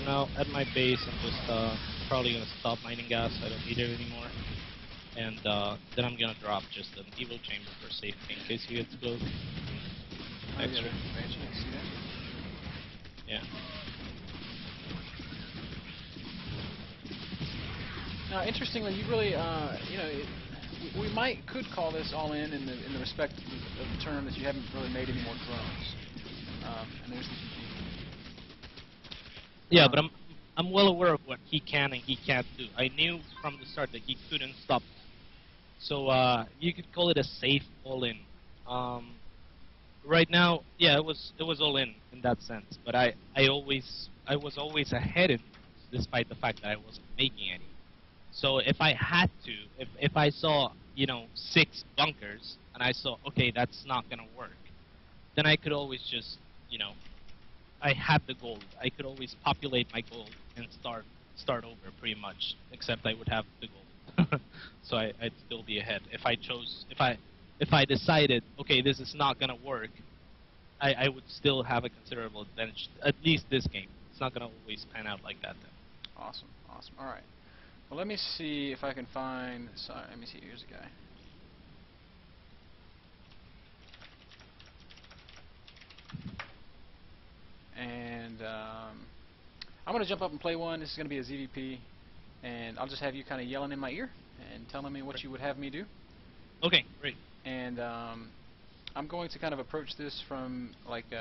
now at my base, I'm just probably gonna stop mining gas. I don't need it anymore. And then I'm gonna drop just an evil chamber for safety in case he gets close. Extra. Yeah. Now, interestingly, you really, you know, we could call this all in the respect of the term that you haven't really made any more drones. And there's the yeah, but I'm well aware of what he can and he can't do. I knew from the start that he couldn't stop. So you could call it a safe all-in. Right now, yeah, it was all in that sense. But I was always ahead in despite the fact that I wasn't making any. So if I had to, if I saw 6 bunkers and I saw okay that's not gonna work, then I could always just I had the gold. I could always populate my gold and start over pretty much. Except I would have the gold, so I'd still be ahead. If I decided okay this is not gonna work, I would still have a considerable advantage. At least this game. It's not gonna always pan out like that. Then. Awesome. All right. Well, let me see if I can find. Sorry, let me see. Here's a guy. And I'm going to jump up and play one. This is going to be a ZVP, and I'll just have you kind of yelling in my ear and telling me what you would have me do. Okay, great. And I'm going to kind of approach this from like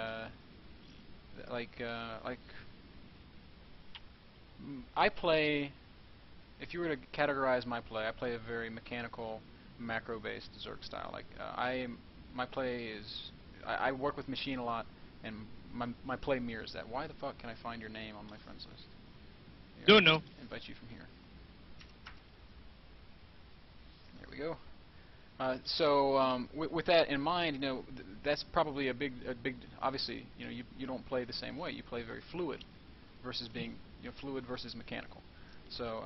I play. If you were to categorize my play, I play a very mechanical, macro-based Zerg style. Like my play is, I work with machine a lot, and my play mirrors that. Why the fuck can I find your name on my friends list? Yeah, don't know. Invite you from here. There we go. With that in mind, that's probably a big. Obviously, you don't play the same way. You play very fluid, versus being fluid versus mechanical. So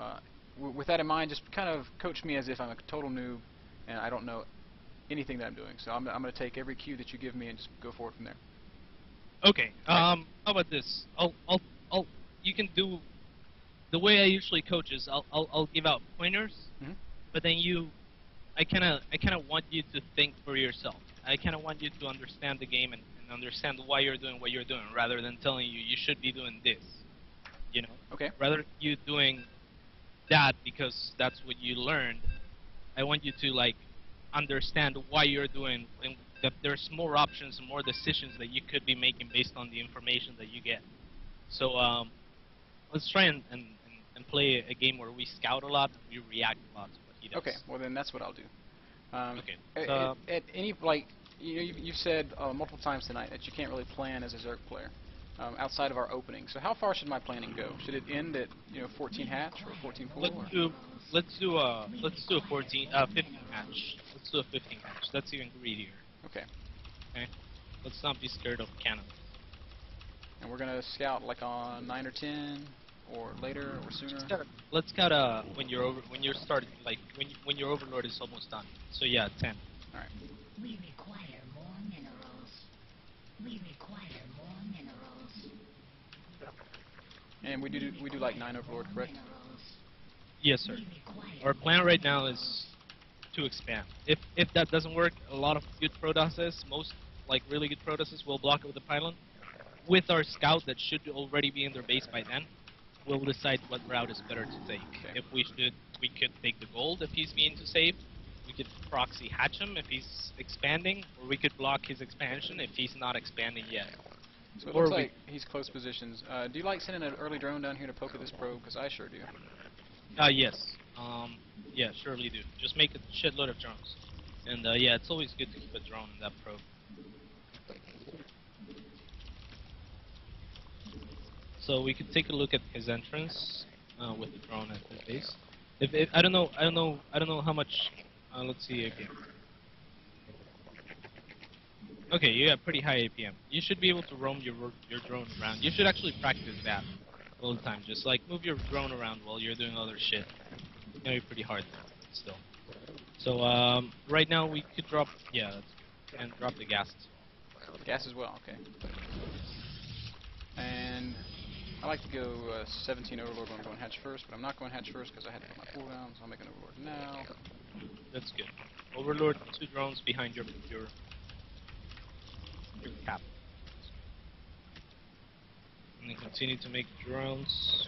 with that in mind, just kind of coach me as if I'm a total noob and I don't know anything that I'm doing. So I'm going to take every cue that you give me and just go forward from there. Okay. How about this? You can do the way I usually coach is I'll give out pointers, but then I kind of want you to think for yourself. I kind of want you to understand the game and understand why you're doing what you're doing, rather than telling you should be doing this. Okay. Rather you doing that because that's what you learned. I want you to understand why you're doing, and that there's more options and more decisions that you could be making based on the information that you get. So let's try and play a game where we scout a lot and we react a lot to what he does. Okay. Well, then that's what I'll do. Okay. At any you've said multiple times tonight that you can't really plan as a Zerg player. Outside of our opening. So how far should my planning go? Should it end at 14 hatch or 14 pool? Let's do a 15 hatch. Let's do a 15 hatch. That's even greedier. Okay. Okay. Let's not be scared of cannons. And we're gonna scout like on 9 or 10, or later or sooner. Let's scout when you're starting, when your overlord is almost done. So yeah, 10. All right. We require more minerals. We require more minerals. And we do like 9 overlord, correct? Yes, sir. Our plan right now is to expand. If that doesn't work, a lot of good Protosses, most really good Protosses, will block it with the pylon. With our scout that should already be in their base by then, we'll decide what route is better to take. Okay. If we could take the gold if he's being too safe. We could proxy hatch him if he's expanding, or we could block his expansion if he's not expanding yet. So it looks like he's close positions. Do you like sending an early drone down here to poke at this probe? Because I sure do. Yes. Yeah, surely do. Just make a shitload of drones. And yeah, it's always good to keep a drone in that probe. So we could take a look at his entrance with the drone at his base. If I don't know how much. Let's see again. Okay, you have pretty high APM. You should be able to roam your drone around. You should actually practice that all the time. Just move your drone around while you're doing other shit. It's gonna be pretty hard though, still. So right now we could drop, yeah, that's good. And drop the gas as well. Gas as well, okay. And I like to go 17 Overlord when I'm going hatch first, but I'm not going hatch first because I had to put my cooldown, so I'll make an Overlord now. That's good. Overlord, 2 drones behind your cap. And then continue to make drones.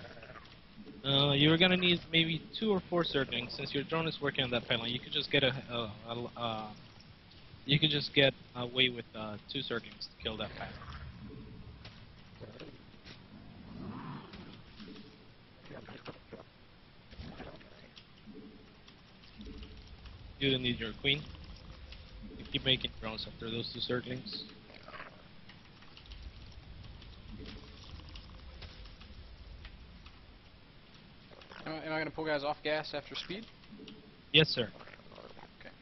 You're gonna need maybe 2 or 4 circlings since your drone is working on that pylon. You could just get you could just get away with 2 circlings to kill that pylon. You don't need your queen. You keep making drones after those 2 circlings. Am I going to pull guys off gas after speed? Yes, sir. Okay.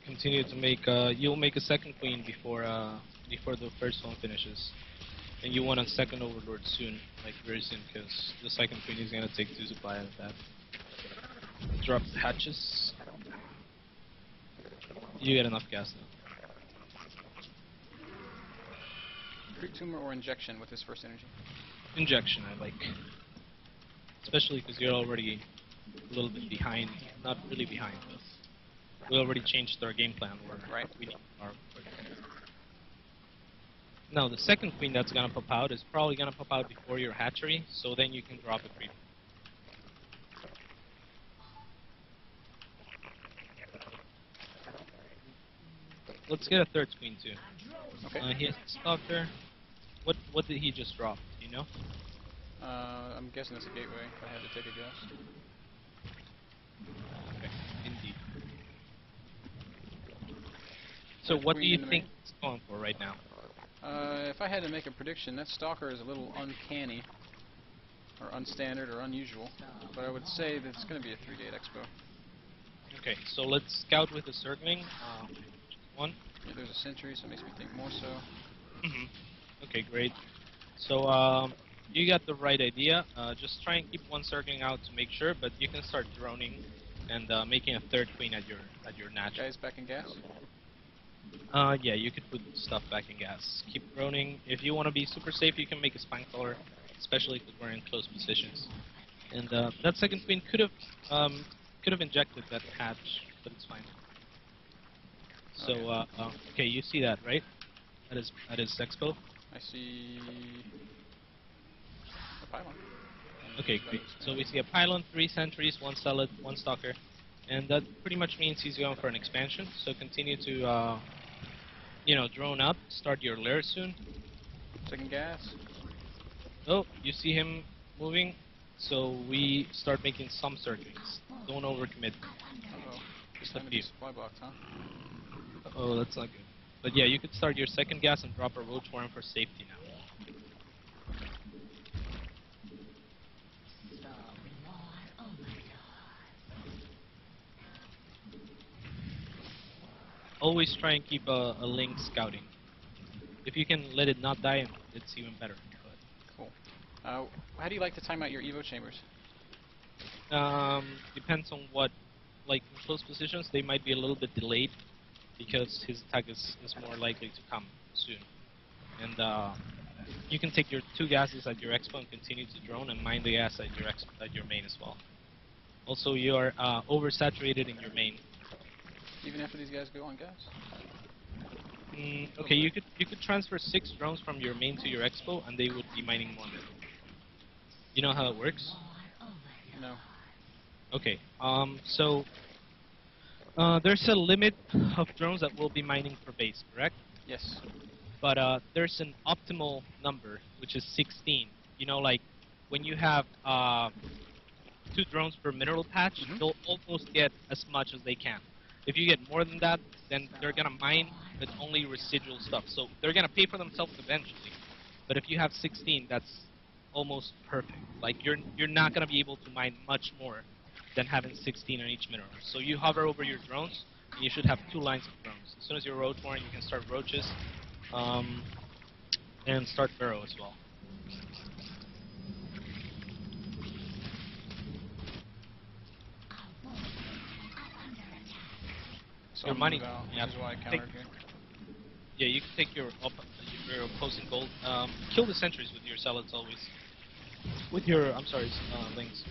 Continue to make. You'll make a second queen before the first one finishes, and you want a second overlord soon, like very soon, because the second queen is gonna take 2 supply out of that. Drop the hatches. You get enough gas now. Creep tumor or injection with this first energy? Injection, I like, especially because you're already a little bit behind. Not really behind, but we already changed our game plan. Where Right. we need our. Now the second queen that's gonna pop out is probably gonna pop out before your hatchery, so then you can drop a creep. Let's get a third queen too. Okay. He has a stalker. What did he just drop? Do you know? I'm guessing it's a gateway. If I had to take a guess. Okay, indeed. So Third what do queen you in the think main? it's going for right now? If I had to make a prediction, that stalker is a little uncanny, or unstandard, or unusual. But I would say that it's going to be a 3-gate expo. Okay, so let's scout with the circling. One. Yeah, there's a sentry, so it makes me think more so. Mhm. Okay, great. So you got the right idea. Just try and keep one circling out to make sure, but you can start droning and making a third queen at your natural. Guys back in gas? Yeah, you could put stuff back in gas. Keep droning. If you want to be super safe, you can make a spine crawler, especially if we're in close positions. And that second queen could have injected that hatch, but it's fine. So okay, you see that, right? That is expo. I see a pylon. Okay, great. So we see a pylon, 3 sentries, 1 solid, 1 stalker, and that pretty much means he's going for an expansion. So continue to drone up. Start your lair soon. Second gas. Oh, you see him moving. So we start making some circlings. Don't overcommit. Uh-oh. Just a Time to be few. supply box, huh? Oh, that's not good. But yeah, you could start your second gas and drop a roach for him for safety now. Always try and keep a link scouting. If you can let it not die, it's even better. Cool. How do you like to time out your Evo chambers? Depends on what, like in close positions, they might be a little bit delayed because his attack is more likely to come soon. And you can take your 2 gases at your expo and continue to drone and mine the gas at your main as well. Also, you are oversaturated in your main. Even after these guys go on gas? Okay, you could transfer 6 drones from your main to your expo, and they would be mining more middle. You know how it works? No. Okay. So there's a limit of drones that will be mining per base, correct? Yes. But there's an optimal number, which is 16. You know, like when you have 2 drones per mineral patch, they'll almost get as much as they can. If you get more than that, then they're gonna mine, but only residual stuff. So they're gonna pay for themselves eventually. But if you have 16, that's almost perfect. Like you're not gonna be able to mine much more than having 16 on each mineral. So you hover over your drones, and you should have 2 lines of drones. As soon as you're roach warring, you can start roaches, and start burrow as well. So Your I'll money. move out, Yeah. which is why I countered here. Yeah, you can take your opposing gold. Kill the sentries with your zealots always. With your, I'm sorry, links.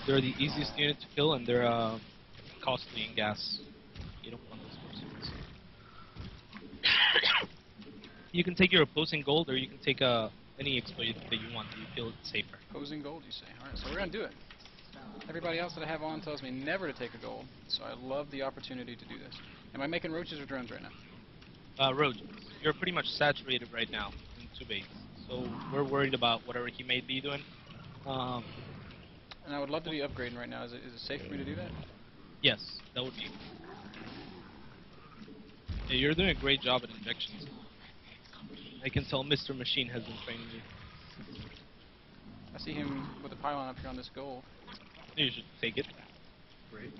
They're the easiest unit to kill, and they're costly in gas. You don't want those mercenaries. You can take your opposing gold, or you can take any exploit that you want that you feel safer. Opposing gold, you say? Alright, so we're gonna do it. Everybody else that I have on tells me never to take a gold, so I love the opportunity to do this. Am I making roaches or drones right now? Roads, you're pretty much saturated right now in 2 base, so we're worried about whatever he may be doing. And I would love to be upgrading right now. Is it safe for me to do that? Yes, that would be. Yeah, you're doing a great job at injections. I can tell Mr. Machine has been training you. I see him with a pylon up here on this gold. You should take it. Great.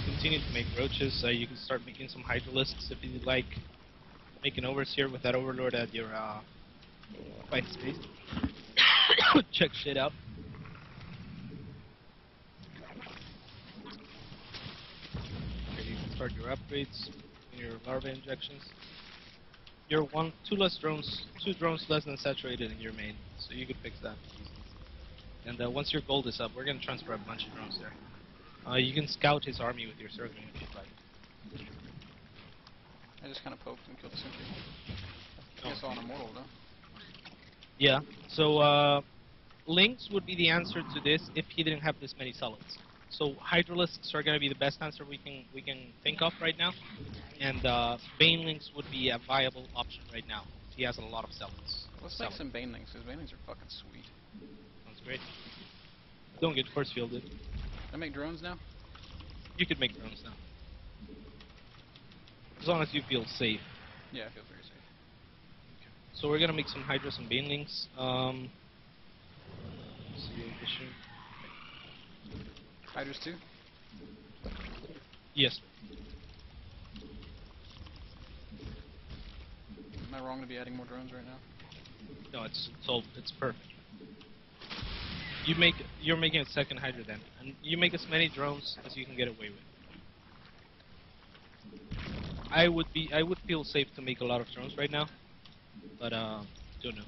Continue to make roaches. You can start making some hydralisks if you like. Make an overseer with that overlord at your fight space. Check shit out. Okay, you can start your upgrades and your larva injections. You're 2 less drones, 2 drones less than saturated in your main, so you can fix that. And once your gold is up, we're gonna transfer a bunch of drones there. You can scout his army with your circling if you'd like. I just kind of poked and killed the sentry. I Oh. guess on immortal though. Yeah. So links would be the answer to this if he didn't have this many solids. So hydralisks are gonna be the best answer we can think of right now, and banelings would be a viable option right now. He has a lot of solids. Let's make some banelings, because banelings are fucking sweet. Sounds great. Don't get force fielded. Can I make drones now? You could make drones now. As long as you feel safe. Yeah, I feel very safe. So we're gonna make some hydras and banelings. Hydras too? Yes. Am I wrong to be adding more drones right now? No, it's perfect. You're making a second hydra then, and you make as many drones as you can get away with. I would feel safe to make a lot of drones right now, but don't know.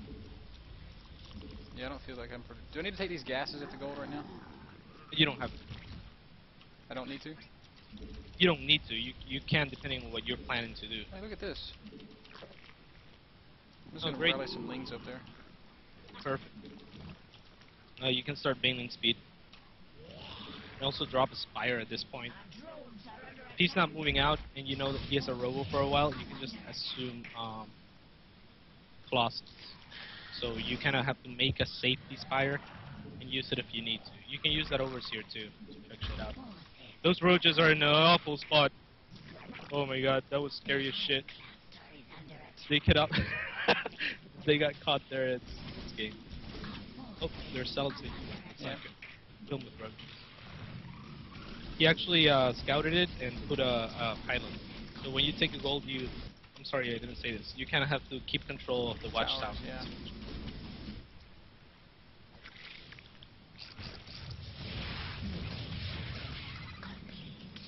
Yeah, I don't feel like I'm pretty... Do I need to take these gases at the gold right now? You don't have to. I don't need to? You don't need to. You can depending on what you're planning to do. Hey, look at this. I'm just Oh, gonna great. rally some lings up there. Perfect. You can start baneling speed. And also drop a spire at this point. If he's not moving out and you know that he has a robo for a while, you can just assume Colossus. So you kind of have to make a safety spire and use it if you need to. You can use that overseer too to check shit out. Those roaches are in an awful spot. Oh my god, that was scary as shit. Sneak it up. They got caught there. It's game. Oh, they're zealots. It's Yeah. not good. Film with roaches. He actually scouted it and put a pylon. So when you take a gold, I'm sorry, I didn't say this. You kind of have to keep control of the watchtower. Towers, yeah.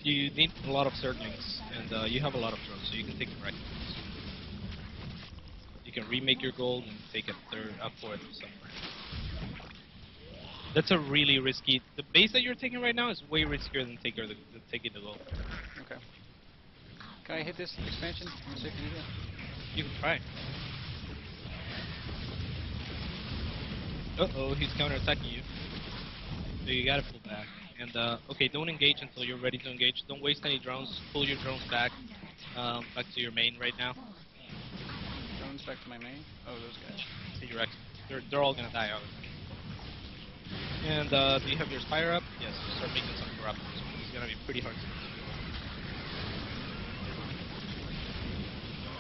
You need a lot of circlings, and you have a lot of drones, so you can take the right ones. You can remake your gold and take a fourth somewhere. That's a really risky... The base that you're taking right now is way riskier than taking the gold. Okay. Can I hit this expansion? Let me see if I can do that. You can try. Uh-oh, he's counterattacking you. So you gotta pull back. And, okay, don't engage until you're ready to engage. Don't waste any drones. Pull your drones back to your main right now. Drones back to my main? Oh, those guys. To your they're all gonna die out. And, do you have your spire up? Yes, start making some corruptors. It's gonna be pretty hard to do.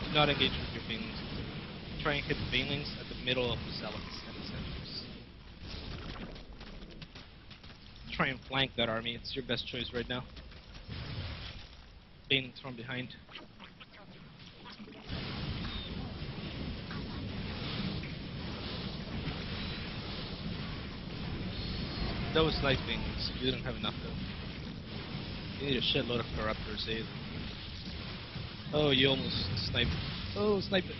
Do not engage with your banelings. Try and hit the banelings at the middle of the zealots and the sentries. Try and flank that army. It's your best choice right now. Banelings from behind. That was nice banelings. You didn't have enough though. You need a shitload of corruptors either. Oh, you almost sniped. Oh, snipe it.